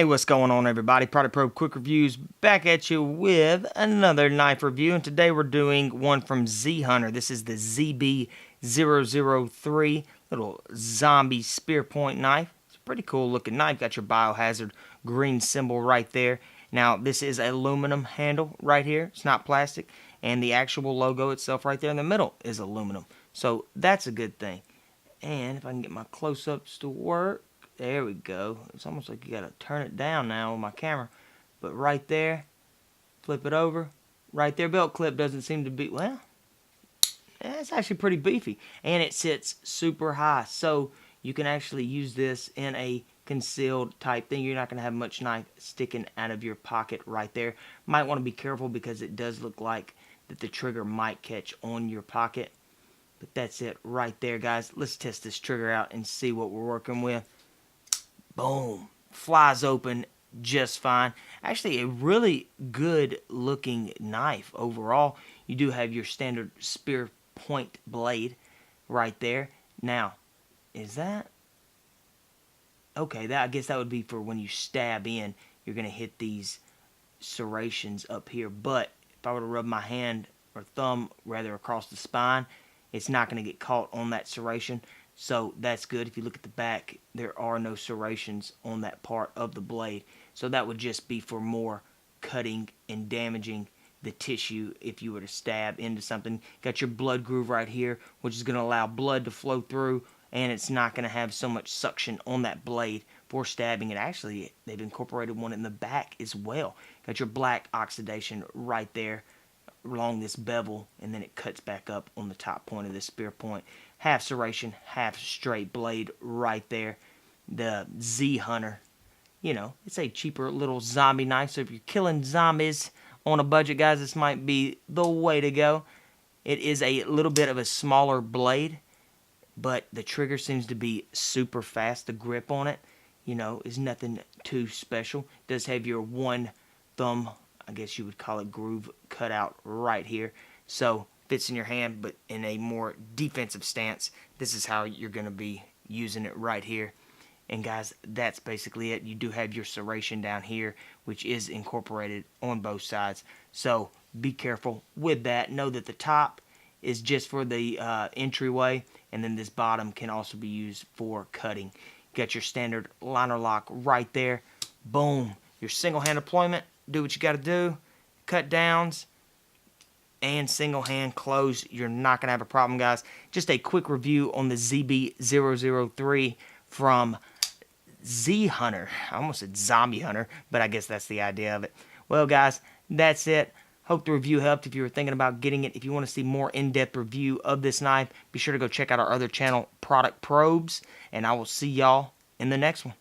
Hey, what's going on, everybody? Product Probe Quick Reviews back at you with another knife review, and today we're doing one from Z Hunter. This is the ZB003 little zombie spear point knife. It's a pretty cool looking knife. Got your Biohazard green symbol right there. Now, this is aluminum handle right here. It's not plastic, and the actual logo itself right there in the middle is aluminum. So that's a good thing. And if I can get my close-ups to work. There we go. It's almost like you gotta turn it down now on my camera. But right there, flip it over. Right there, belt clip doesn't seem to be, well, it's actually pretty beefy. And it sits super high. So you can actually use this in a concealed type thing. You're not gonna have much knife sticking out of your pocket right there. Might want to be careful because it does look like that the trigger might catch on your pocket. But that's it right there, guys. Let's test this trigger out and see what we're working with. Boom. Flies open just fine. Actually, a really good looking knife overall. You do have your standard spear point blade right there. Now, is that... okay, I guess that would be for when you stab in. You're going to hit these serrations up here. But if I were to rub my hand or thumb rather across the spine, it's not going to get caught on that serration. So that's good. If you look at the back, there are no serrations on that part of the blade. So that would just be for more cutting and damaging the tissue if you were to stab into something. Got your blood groove right here, which is going to allow blood to flow through, and it's not going to have so much suction on that blade for stabbing. And actually, they've incorporated one in the back as well. Got your black oxidation right there along this bevel, and then it cuts back up on the top point of this spear point. Half serration, half straight blade right there. The Z Hunter, you know, it's a cheaper little zombie knife. So if you're killing zombies on a budget, guys, this might be the way to go. It is a little bit of a smaller blade, but the trigger seems to be super fast. The grip on it, you know, is nothing too special. It does have your one thumb, I guess you would call it, groove cut out right here. So fits in your hand, but in a more defensive stance. This is how you're going to be using it right here. And guys, that's basically it. You do have your serration down here, which is incorporated on both sides. So be careful with that. Know that the top is just for the entryway, and then this bottom can also be used for cutting. Got your standard liner lock right there. Boom. Your single hand deployment. Do what you got to do. Cut downs and single hand close. You're not going to have a problem, guys. Just a quick review on the ZB003 from Z Hunter. I almost said Zombie Hunter, but I guess that's the idea of it. Well, guys, that's it. Hope the review helped if you were thinking about getting it. If you want to see more in-depth review of this knife, be sure to go check out our other channel, Product Probes, and I will see y'all in the next one.